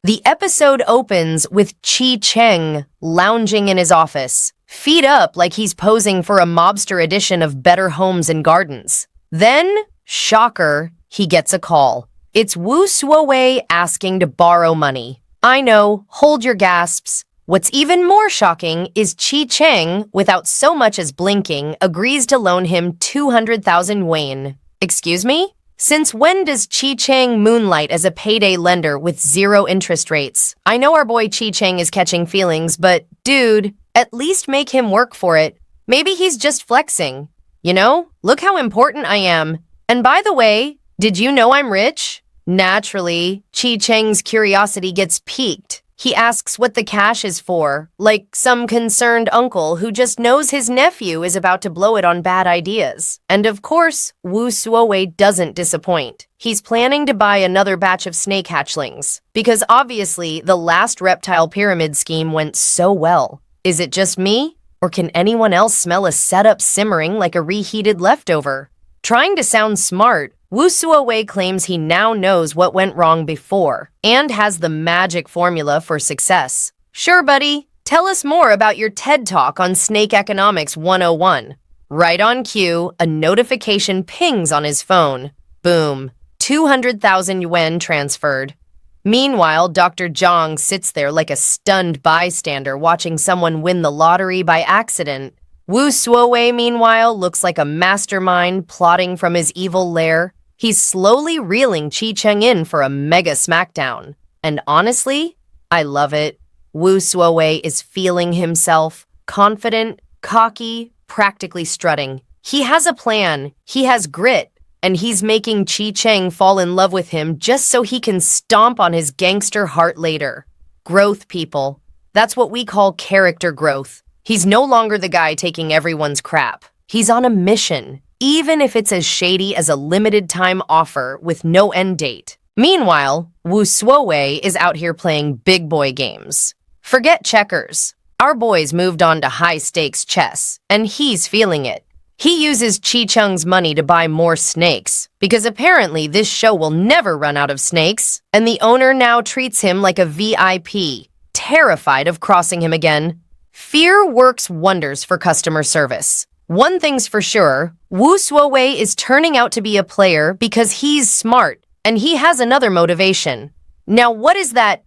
The episode opens with Chi Cheng lounging in his office, feet up like he's posing for a mobster edition of Better Homes and Gardens. Then, shocker, he gets a call. It's Wu Suowei asking to borrow money. I know, hold your gasps. What's even more shocking is Chi Cheng, without so much as blinking, agrees to loan him 200,000 yuan. Excuse me? Since when does Chi Cheng moonlight as a payday lender with zero interest rates? I know our boy Chi Cheng is catching feelings, but dude, at least make him work for it. Maybe he's just flexing. You know, look how important I am. And by the way, did you know I'm rich? Naturally, Chi Cheng's curiosity gets piqued. He asks what the cash is for, like some concerned uncle who just knows his nephew is about to blow it on bad ideas. And of course, Wu Suowei doesn't disappoint. He's planning to buy another batch of snake hatchlings, because obviously the last reptile pyramid scheme went so well. Is it just me? Or can anyone else smell a setup simmering like a reheated leftover? Trying to sound smart, Wu Suowei claims he now knows what went wrong before and has the magic formula for success. Sure, buddy. Tell us more about your TED Talk on Snake Economics 101. Right on cue, a notification pings on his phone. Boom. 200,000 yuan transferred. Meanwhile, Dr. Zhang sits there like a stunned bystander watching someone win the lottery by accident. Wu Suowei, meanwhile, looks like a mastermind plotting from his evil lair. He's slowly reeling Chi Cheng in for a mega smackdown. And honestly, I love it. Wu Suowei is feeling himself, confident, cocky, practically strutting. He has a plan, he has grit, and he's making Chi Cheng fall in love with him just so he can stomp on his gangster heart later. Growth, people. That's what we call character growth. He's no longer the guy taking everyone's crap. He's on a mission, even if it's as shady as a limited-time offer with no end date. Meanwhile, Wu Suowei is out here playing big boy games. Forget checkers. Our boy's moved on to high-stakes chess, and he's feeling it. He uses Chi Cheng's money to buy more snakes, because apparently this show will never run out of snakes, and the owner now treats him like a VIP, terrified of crossing him again. Fear works wonders for customer service. One thing's for sure, Wu Suowei is turning out to be a player because he's smart, and he has another motivation. Now, what is that,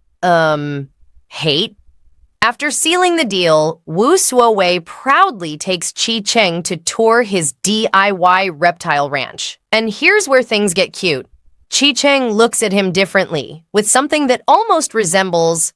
hate? After sealing the deal, Wu Suowei proudly takes Chi Cheng to tour his DIY reptile ranch. And here's where things get cute. Chi Cheng looks at him differently, with something that almost resembles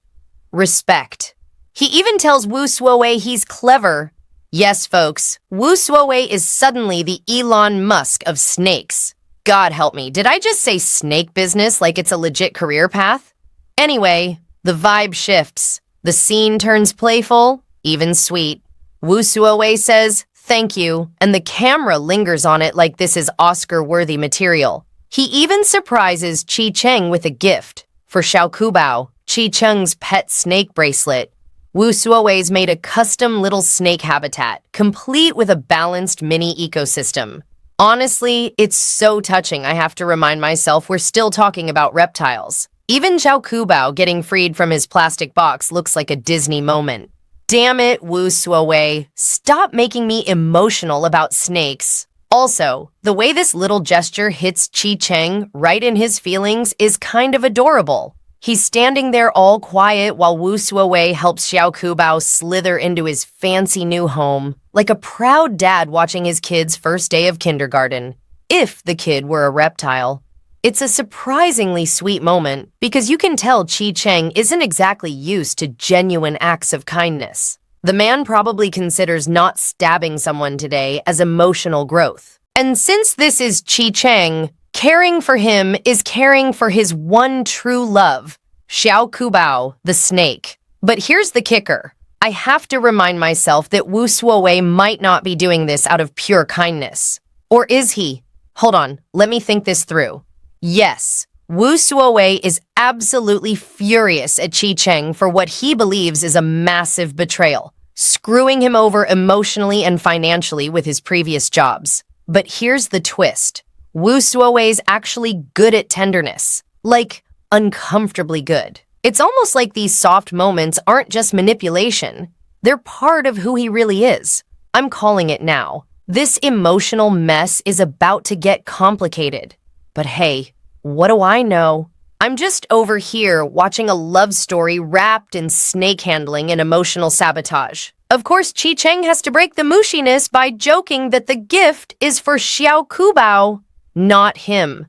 respect. He even tells Wu Suowei he's clever. Yes, folks, Wu Suowei is suddenly the Elon Musk of snakes. God help me, did I just say snake business like it's a legit career path? Anyway, the vibe shifts. The scene turns playful, even sweet. Wu Suowei says, "Thank you," and the camera lingers on it like this is Oscar-worthy material. He even surprises Chi Cheng with a gift. For Xiao Kubao, Chi Cheng's pet snake bracelet, Wu Suowei's made a custom little snake habitat, complete with a balanced mini ecosystem. Honestly, it's so touching I have to remind myself we're still talking about reptiles. Even Xiao Kubao getting freed from his plastic box looks like a Disney moment. Damn it, Wu Suowei, stop making me emotional about snakes. Also, the way this little gesture hits Chi Cheng right in his feelings is kind of adorable. He's standing there all quiet while Wu Suowei helps Xiao Kubao slither into his fancy new home, like a proud dad watching his kid's first day of kindergarten, if the kid were a reptile. It's a surprisingly sweet moment because you can tell Chi Cheng isn't exactly used to genuine acts of kindness. The man probably considers not stabbing someone today as emotional growth. And since this is Chi Cheng, caring for him is caring for his one true love, Xiao Kubao, the snake. But here's the kicker. I have to remind myself that Wu Suowei might not be doing this out of pure kindness. Or is he? Hold on, let me think this through. Yes, Wu Suowei is absolutely furious at Chi Cheng for what he believes is a massive betrayal, screwing him over emotionally and financially with his previous jobs. But here's the twist. Wu Suowei's actually good at tenderness. Like, uncomfortably good. It's almost like these soft moments aren't just manipulation. They're part of who he really is. I'm calling it now. This emotional mess is about to get complicated. But hey, what do I know? I'm just over here watching a love story wrapped in snake handling and emotional sabotage. Of course, Chi Cheng has to break the mushiness by joking that the gift is for Xiao Kubao, not him.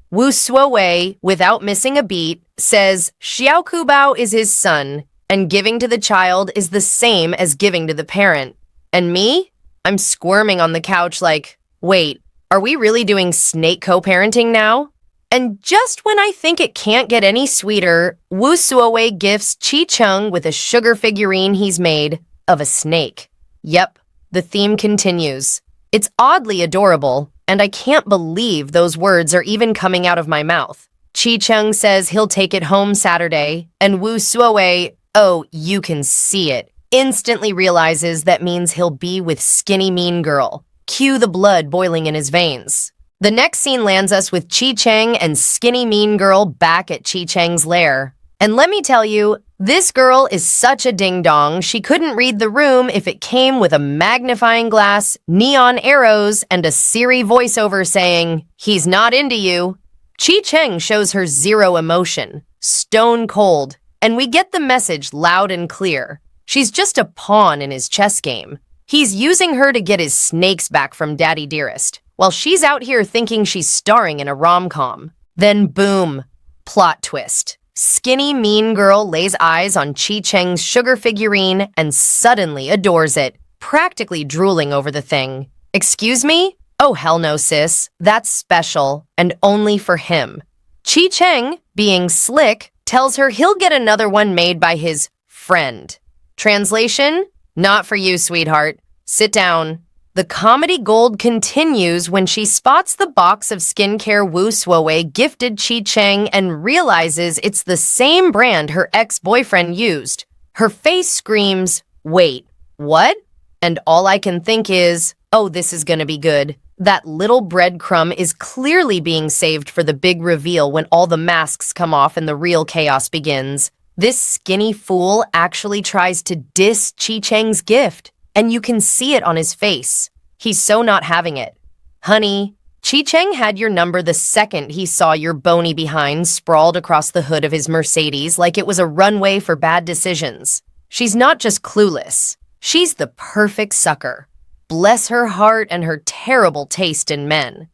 Wu Suowei, without missing a beat, says Xiao Kubao is his son, and giving to the child is the same as giving to the parent. And me? I'm squirming on the couch like, wait, are we really doing snake co-parenting now? And just when I think it can't get any sweeter, Wu Suowei gifts Chi Cheng with a sugar figurine he's made of a snake. Yep, the theme continues. It's oddly adorable, and I can't believe those words are even coming out of my mouth. Chi Cheng says he'll take it home Saturday, and Wu Suowei, oh, you can see it, instantly realizes that means he'll be with skinny mean girl. Cue the blood boiling in his veins. The next scene lands us with Chi Cheng and skinny mean girl back at Chi Cheng's lair. And let me tell you, this girl is such a ding-dong, she couldn't read the room if it came with a magnifying glass, neon arrows, and a Siri voiceover saying, "He's not into you." Chi Cheng shows her zero emotion, stone cold, and we get the message loud and clear. She's just a pawn in his chess game. He's using her to get his snakes back from Daddy Dearest, while she's out here thinking she's starring in a rom-com. Then boom, plot twist. Skinny mean girl lays eyes on Chi Cheng's sugar figurine and suddenly adores it, practically drooling over the thing. Excuse me? Oh hell no, sis. That's special, and only for him. Chi Cheng, being slick, tells her he'll get another one made by his friend. Translation? Not for you, sweetheart. Sit down. The comedy gold continues when she spots the box of skincare Wu Suowei gifted Chi Cheng and realizes it's the same brand her ex-boyfriend used. Her face screams, "Wait, what?" And all I can think is, oh, this is gonna be good. That little breadcrumb is clearly being saved for the big reveal when all the masks come off and the real chaos begins. This skinny fool actually tries to diss Chi Cheng's gift, and you can see it on his face. He's so not having it. Honey, Chi Cheng had your number the second he saw your bony behind sprawled across the hood of his Mercedes like it was a runway for bad decisions. She's not just clueless. She's the perfect sucker. Bless her heart and her terrible taste in men.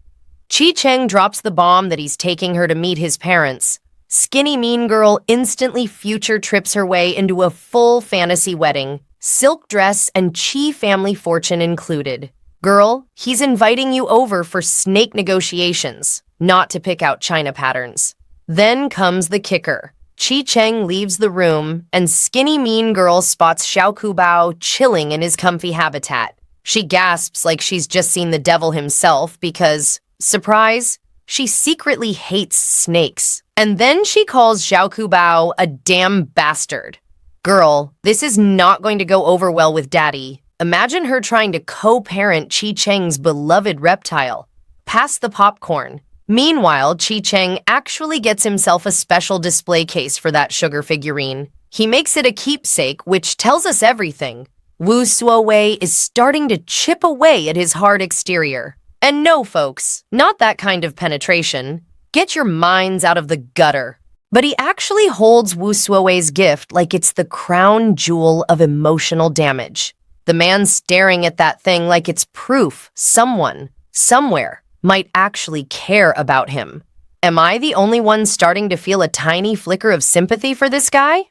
Chi Cheng drops the bomb that he's taking her to meet his parents. Skinny mean girl instantly future trips her way into a full fantasy wedding, silk dress and Chi family fortune included. Girl, he's inviting you over for snake negotiations, not to pick out China patterns. Then comes the kicker. Chi Cheng leaves the room, and skinny mean girl spots Xiao Kubao chilling in his comfy habitat. She gasps like she's just seen the devil himself because, surprise, she secretly hates snakes. And then she calls Xiao Kubao a damn bastard. Girl, this is not going to go over well with Daddy. Imagine her trying to co-parent Chi Cheng's beloved reptile. Pass the popcorn. Meanwhile, Chi Cheng actually gets himself a special display case for that sugar figurine. He makes it a keepsake, which tells us everything. Wu Suowei is starting to chip away at his hard exterior. And no, folks, not that kind of penetration. Get your minds out of the gutter. But he actually holds Wu Suowei's gift like it's the crown jewel of emotional damage. The man staring at that thing like it's proof someone, somewhere, might actually care about him. Am I the only one starting to feel a tiny flicker of sympathy for this guy?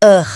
Ugh,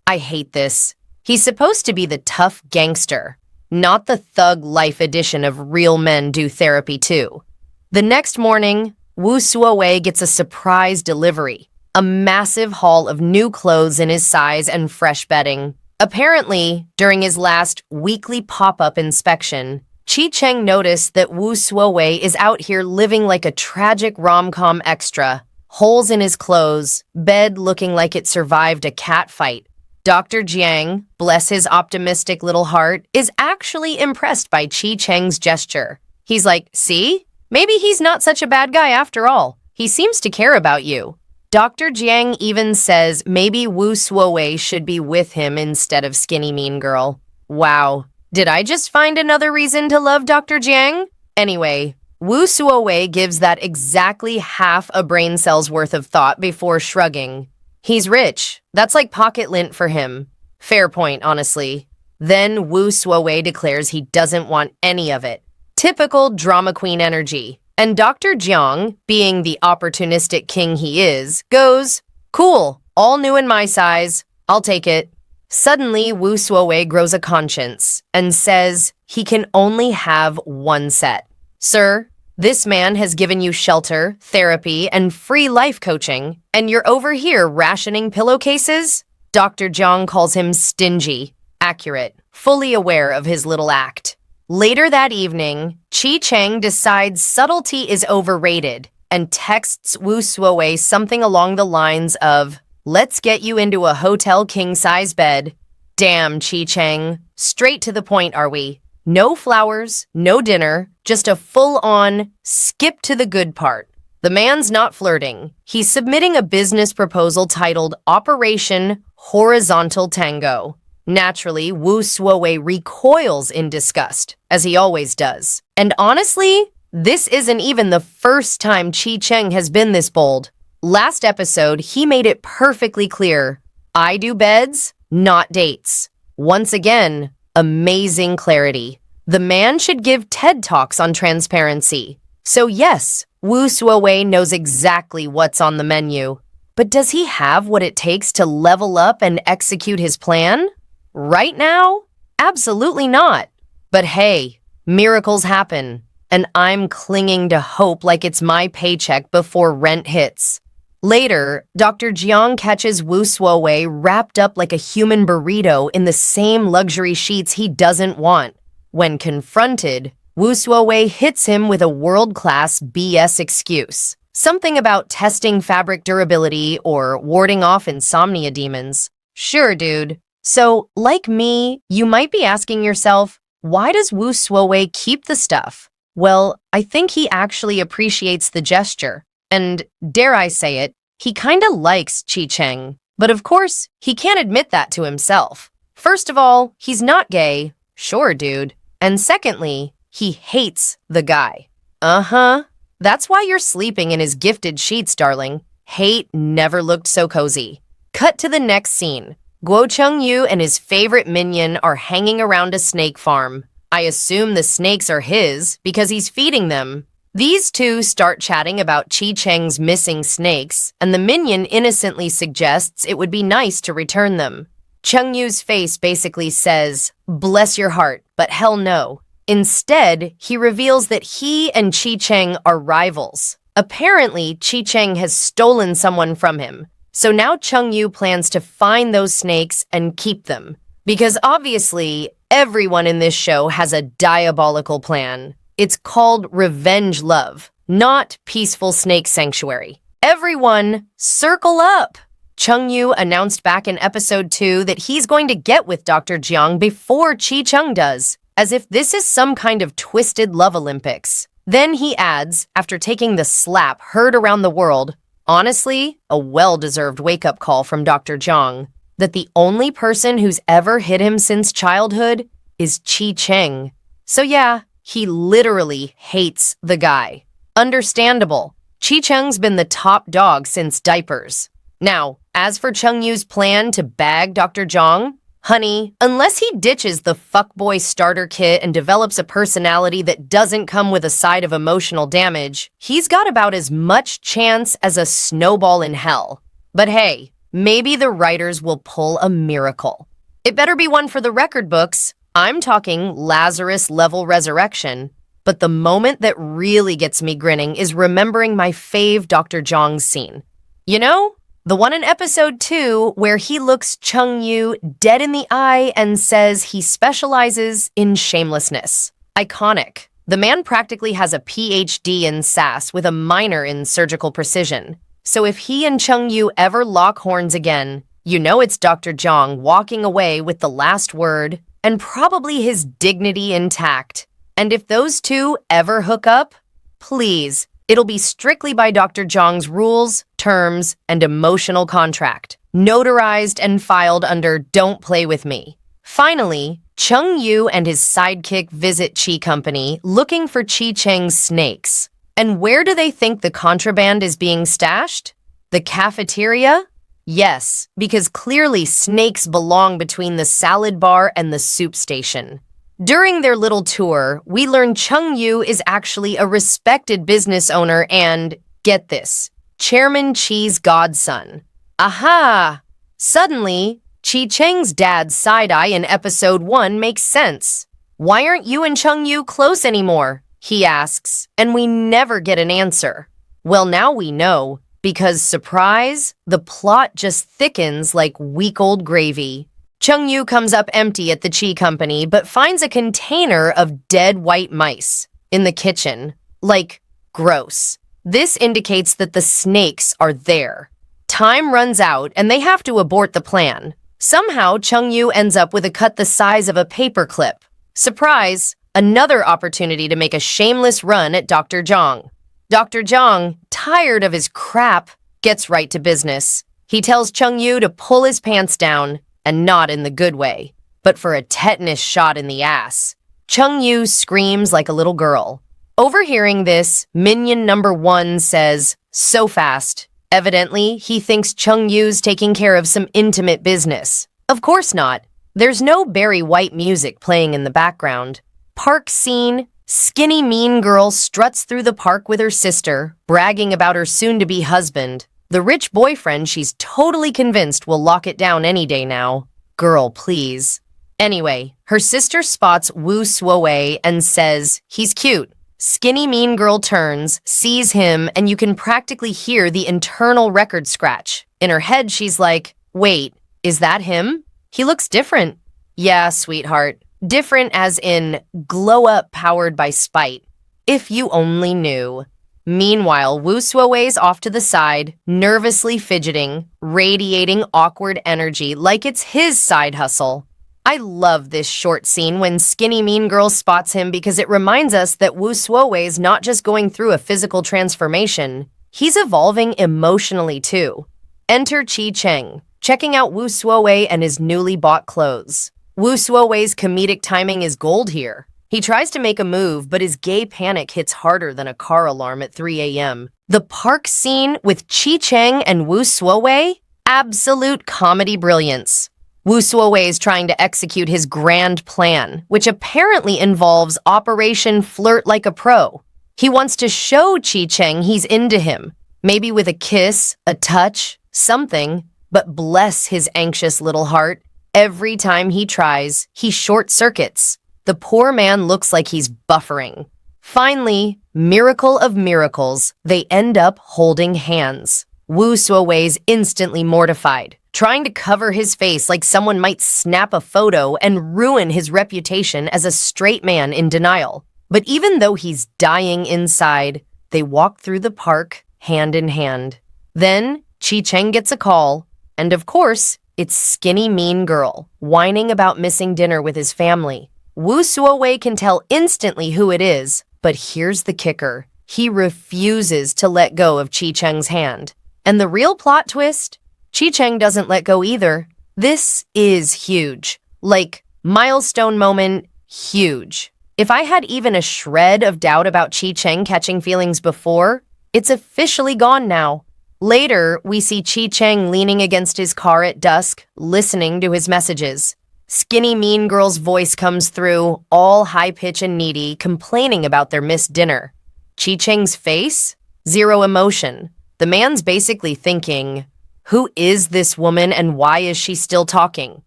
I hate this. He's supposed to be the tough gangster, not the thug life edition of Real Men Do Therapy Too. The next morning, Wu Suowei gets a surprise delivery, a massive haul of new clothes in his size and fresh bedding. Apparently, during his last weekly pop-up inspection, Chi Cheng noticed that Wu Suowei is out here living like a tragic rom-com extra, holes in his clothes, bed looking like it survived a cat fight. Dr. Jiang, bless his optimistic little heart, is actually impressed by Chi Cheng's gesture. He's like, see? Maybe he's not such a bad guy after all. He seems to care about you. Dr. Jiang even says maybe Wu Suowei should be with him instead of skinny mean girl. Wow. Did I just find another reason to love Dr. Jiang? Anyway, Wu Suowei gives that exactly half a brain cell's worth of thought before shrugging. He's rich. That's like pocket lint for him. Fair point, honestly. Then Wu Suowei declares he doesn't want any of it. Typical drama queen energy. And Dr. Jiang, being the opportunistic king he is, goes, "Cool, all new in my size. I'll take it." Suddenly, Wu Suowei grows a conscience and says he can only have one set. "Sir, this man has given you shelter, therapy, and free life coaching, and you're over here rationing pillowcases?" Dr. Jiang calls him stingy, accurate, fully aware of his little act. Later that evening, Chi Cheng decides subtlety is overrated and texts Wu Suowei something along the lines of, "Let's get you into a hotel king-size bed." Damn, Chi Cheng. Straight to the point, are we? No flowers, no dinner, just a full-on skip to the good part. The man's not flirting. He's submitting a business proposal titled Operation Horizontal Tango. Naturally, Wu Suowei recoils in disgust, as he always does. And honestly, this isn't even the first time Chi Cheng has been this bold. Last episode, he made it perfectly clear. I do beds, not dates. Once again, amazing clarity. The man should give TED Talks on transparency. So yes, Wu Suowei knows exactly what's on the menu. But does he have what it takes to level up and execute his plan? Right now? Absolutely not. But hey, miracles happen, and I'm clinging to hope like it's my paycheck before rent hits. Later, Dr. Jiang catches Wu Suowei wrapped up like a human burrito in the same luxury sheets he doesn't want. When confronted, Wu Suowei hits him with a world-class BS excuse. Something about testing fabric durability or warding off insomnia demons. Sure, dude. So, like me, you might be asking yourself, why does Wu Suowei keep the stuff? Well, I think he actually appreciates the gesture. And, dare I say it, he kinda likes Chi Cheng. But of course, he can't admit that to himself. First of all, he's not gay. Sure, dude. And secondly, he hates the guy. Uh-huh. That's why you're sleeping in his gifted sheets, darling. Hate never looked so cozy. Cut to the next scene. Guo Chengyu and his favorite minion are hanging around a snake farm. I assume the snakes are his because he's feeding them. These two start chatting about Chi Cheng's missing snakes, and the minion innocently suggests it would be nice to return them. Chengyu's face basically says, "Bless your heart, but hell no." Instead, he reveals that he and Chi Cheng are rivals. Apparently, Chi Cheng has stolen someone from him. So now Chengyu plans to find those snakes and keep them. Because obviously, everyone in this show has a diabolical plan. It's called revenge love, not peaceful snake sanctuary. Everyone, circle up! Chengyu announced back in episode 2 that he's going to get with Dr. Jiang before Chi Cheng does, as if this is some kind of twisted love Olympics. Then he adds, after taking the slap heard around the world, honestly, a well-deserved wake-up call from Dr. Jiang, that the only person who's ever hit him since childhood is Chi Cheng. So yeah, he literally hates the guy. Understandable. Chi Cheng's been the top dog since diapers. Now, as for Chengyu's plan to bag Dr. Jiang, honey, unless he ditches the fuckboy starter kit and develops a personality that doesn't come with a side of emotional damage, he's got about as much chance as a snowball in hell. But hey, maybe the writers will pull a miracle. It better be one for the record books. I'm talking Lazarus-level resurrection. But the moment that really gets me grinning is remembering my fave Dr. Jiang scene. You know? The one in episode 2 where he looks Chengyu dead in the eye and says he specializes in shamelessness. Iconic. The man practically has a PhD in sass with a minor in surgical precision. So if he and Chengyu ever lock horns again, you know it's Dr. Jiang walking away with the last word and probably his dignity intact. And if those two ever hook up, please, it'll be strictly by Dr. Jiang's rules, terms, and emotional contract, notarized and filed under Don't Play With Me. Finally, Chung Yu and his sidekick visit Chi Company looking for Chi Cheng's snakes. And where do they think the contraband is being stashed? The cafeteria? Yes, because clearly snakes belong between the salad bar and the soup station. During their little tour, we learn Chung Yu is actually a respected business owner and, get this, Chairman Chi's godson. Aha! Suddenly, Chi Cheng's dad's side-eye in episode 1 makes sense. Why aren't you and Chung Yu close anymore? He asks, and we never get an answer. Well, now we know, because surprise, the plot just thickens like week old gravy. Chung Yu comes up empty at the Chi Company, but finds a container of dead white mice in the kitchen. Like, gross. This indicates that the snakes are there. Time runs out, and they have to abort the plan. Somehow, Chung Yu ends up with a cut the size of a paperclip. Surprise! Another opportunity to make a shameless run at Dr. Zhang. Dr. Zhang, tired of his crap, gets right to business. He tells Chung Yu to pull his pants down, and not in the good way, but for a tetanus shot in the ass. Chung Yu screams like a little girl. Overhearing this, minion number 1 says, "So fast." Evidently, he thinks Chung Yu's taking care of some intimate business. Of course not. There's no Barry White music playing in the background. Park scene, skinny mean girl struts through the park with her sister, bragging about her soon-to-be husband. The rich boyfriend she's totally convinced will lock it down any day now. Girl, please. Anyway, her sister spots Wu Suowei and says, "He's cute." Skinny mean girl turns, sees him, and you can practically hear the internal record scratch. In her head, she's like, "Wait, is that him? He looks different." "Yeah, sweetheart. Different as in glow up powered by spite. If you only knew." Meanwhile, Wu Suowei's off to the side, nervously fidgeting, radiating awkward energy like it's his side hustle. I love this short scene when Skinny Mean Girl spots him because it reminds us that Wu Suowei's not just going through a physical transformation, he's evolving emotionally too. Enter Chi Cheng, checking out Wu Suowei and his newly bought clothes. Wu Suowei's comedic timing is gold here. He tries to make a move, but his gay panic hits harder than a car alarm at 3 a.m. The park scene with Chi Cheng and Wu Suowei? Absolute comedy brilliance. Wu Suowei is trying to execute his grand plan, which apparently involves Operation Flirt Like a Pro. He wants to show Chi Cheng he's into him, maybe with a kiss, a touch, something, but bless his anxious little heart. Every time he tries, he short-circuits. The poor man looks like he's buffering. Finally, miracle of miracles, they end up holding hands. Wu Suowei's instantly mortified, trying to cover his face like someone might snap a photo and ruin his reputation as a straight man in denial. But even though he's dying inside, they walk through the park hand in hand. Then, Chi Cheng gets a call, and of course, it's Skinny Mean Girl, whining about missing dinner with his family. Wu Suowei can tell instantly who it is, but here's the kicker. He refuses to let go of Chi Cheng's hand. And the real plot twist? Chi Cheng doesn't let go either. This is huge. Like, milestone moment, huge. If I had even a shred of doubt about Chi Cheng catching feelings before, it's officially gone now. Later, we see Chi Cheng leaning against his car at dusk, listening to his messages. Skinny Mean Girl's voice comes through, all high-pitched and needy, complaining about their missed dinner. Chi Cheng's face? Zero emotion. The man's basically thinking, who is this woman and why is she still talking?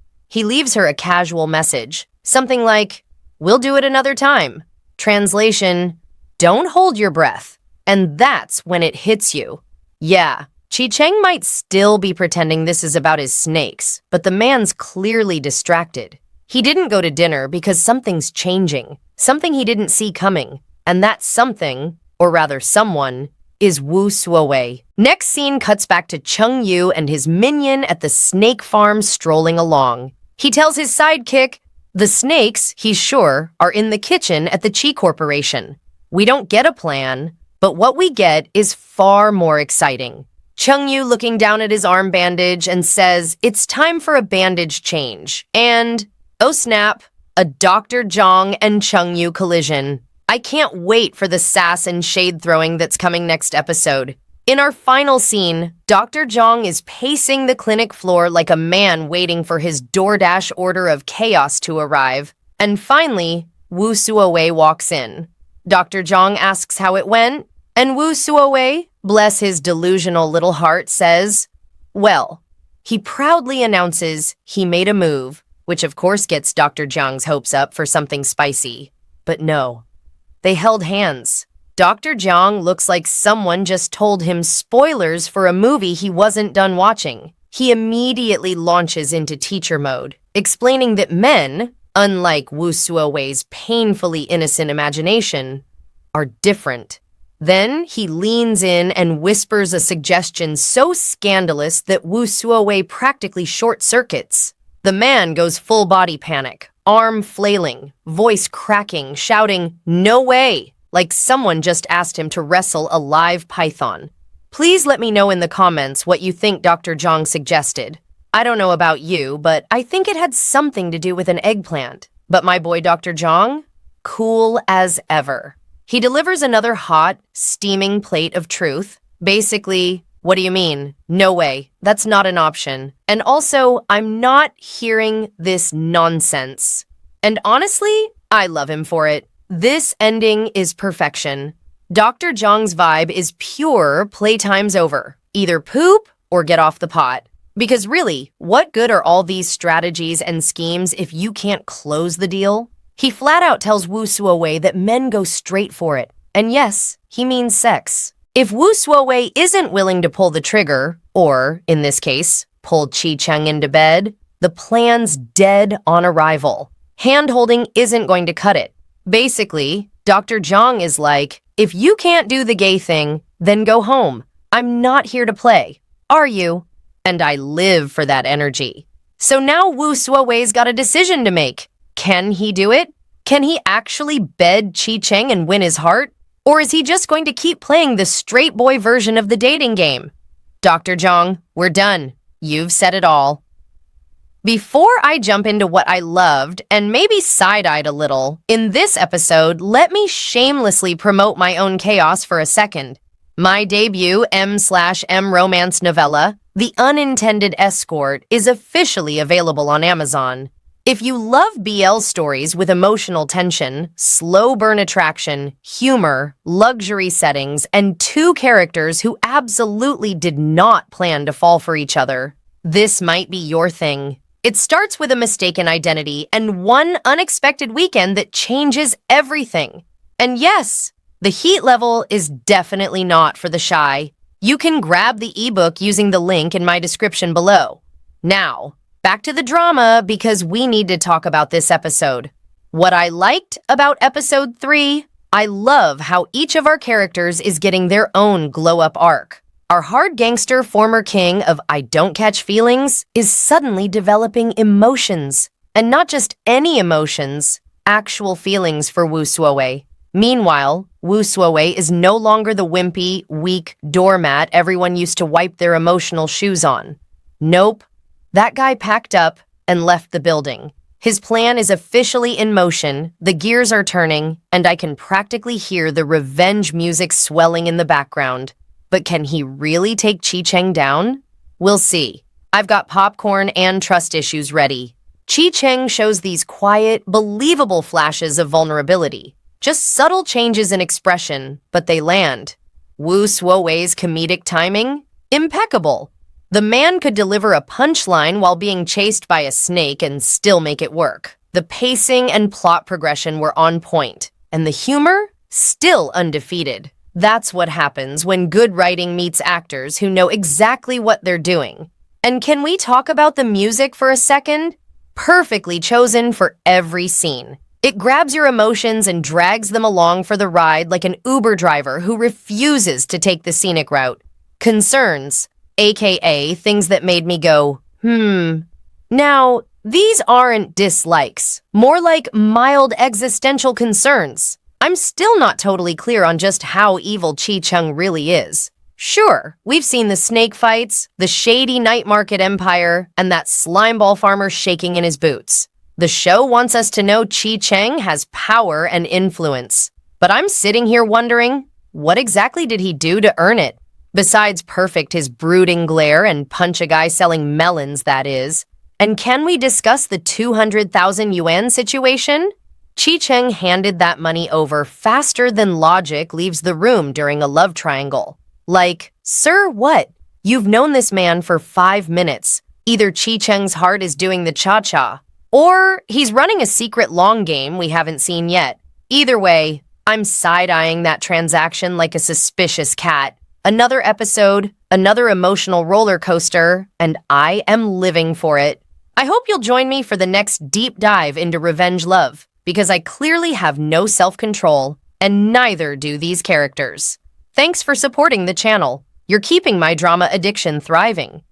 He leaves her a casual message, something like, we'll do it another time. Translation, don't hold your breath. And that's when it hits you. Yeah, Chi Cheng might still be pretending this is about his snakes, but the man's clearly distracted. He didn't go to dinner because something's changing, something he didn't see coming, and that something, or rather someone, is Wu Suowei. Next scene cuts back to Chung Yu and his minion at the snake farm strolling along. He tells his sidekick, the snakes, he's sure, are in the kitchen at the Chi Corporation. We don't get a plan, but what we get is far more exciting. Chung-yu looking down at his arm bandage and says, "It's time for a bandage change." And, oh snap, a Dr. Jong and Chung-yu collision. I can't wait for the sass and shade throwing that's coming next episode. In our final scene, Dr. Jong is pacing the clinic floor like a man waiting for his DoorDash order of chaos to arrive. And finally, Woo Suowei walks in. Dr. Jong asks how it went, and Woo Suowei, bless his delusional little heart, says, well, he proudly announces he made a move, which of course gets Dr. Jong's hopes up for something spicy. But no, they held hands. Dr. Jong looks like someone just told him spoilers for a movie he wasn't done watching. He immediately launches into teacher mode, explaining that men, unlike Woo Suowei's painfully innocent imagination, are different. Then he leans in and whispers a suggestion so scandalous that Woo Suowei practically short-circuits. The man goes full-body panic, arm flailing, voice cracking, shouting, "No way!" like someone just asked him to wrestle a live python. Please let me know in the comments what you think Dr. Jong suggested. I don't know about you, but I think it had something to do with an eggplant. But my boy Dr. Jong? Cool as ever. He delivers another hot, steaming plate of truth. Basically, what do you mean? No way. That's not an option. And also, I'm not hearing this nonsense. And honestly, I love him for it. This ending is perfection. Dr. Jong's vibe is pure playtime's over. Either poop or get off the pot. Because really, what good are all these strategies and schemes if you can't close the deal? He flat out tells Woo Suowei that men go straight for it. And yes, he means sex. If Woo Suowei isn't willing to pull the trigger, or, in this case, pull Chi-Cheng into bed, the plan's dead on arrival. Hand-holding isn't going to cut it. Basically, Dr. Jong is like, if you can't do the gay thing, then go home. I'm not here to play. Are you? And I live for that energy. So now Woo Suowei's got a decision to make. Can he do it? Can he actually bed Chi-Cheng and win his heart? Or is he just going to keep playing the straight boy version of the dating game? Dr. Jong, we're done. You've said it all. Before I jump into what I loved and maybe side-eyed a little, in this episode, let me shamelessly promote my own chaos for a second. My debut M/M romance novella, The Unintended Escort, is officially available on Amazon. If you love BL stories with emotional tension, slow burn attraction, humor, luxury settings, and two characters who absolutely did not plan to fall for each other, this might be your thing. It starts with a mistaken identity and one unexpected weekend that changes everything. And yes, the heat level is definitely not for the shy. You can grab the ebook using the link in my description below. Now, back to the drama because we need to talk about this episode. What I liked about episode 3, I love how each of our characters is getting their own glow-up arc. Our hard gangster former king of I don't catch feelings is suddenly developing emotions. And not just any emotions, actual feelings for Woo Suowei. Meanwhile, Woo Suowei is no longer the wimpy, weak doormat everyone used to wipe their emotional shoes on. Nope. That guy packed up and left the building. His plan is officially in motion, the gears are turning, and I can practically hear the revenge music swelling in the background. But can he really take Chi-Cheng down? We'll see. I've got popcorn and trust issues ready. Chi-Cheng shows these quiet, believable flashes of vulnerability. Just subtle changes in expression, but they land. Woo Suowei's comedic timing? Impeccable. The man could deliver a punchline while being chased by a snake and still make it work. The pacing and plot progression were on point, and the humor? Still undefeated. That's what happens when good writing meets actors who know exactly what they're doing. And can we talk about the music for a second? Perfectly chosen for every scene. It grabs your emotions and drags them along for the ride like an Uber driver who refuses to take the scenic route. Concerns, aka things that made me go, Now, these aren't dislikes, more like mild existential concerns. I'm still not totally clear on just how evil Chi-Cheng really is. Sure, we've seen the snake fights, the shady night market empire, and that slimeball farmer shaking in his boots. The show wants us to know Chi Cheng has power and influence. But I'm sitting here wondering, what exactly did he do to earn it? Besides perfect his brooding glare and punch a guy selling melons, that is. And can we discuss the 200,000 yuan situation? Chi Cheng handed that money over faster than logic leaves the room during a love triangle. Like, sir, what? You've known this man for 5 minutes. Either Chi Cheng's heart is doing the cha-cha, or he's running a secret long game we haven't seen yet. Either way, I'm side-eyeing that transaction like a suspicious cat. Another episode, another emotional roller coaster, and I am living for it. I hope you'll join me for the next deep dive into revenge love, because I clearly have no self-control, and neither do these characters. Thanks for supporting the channel. You're keeping my drama addiction thriving.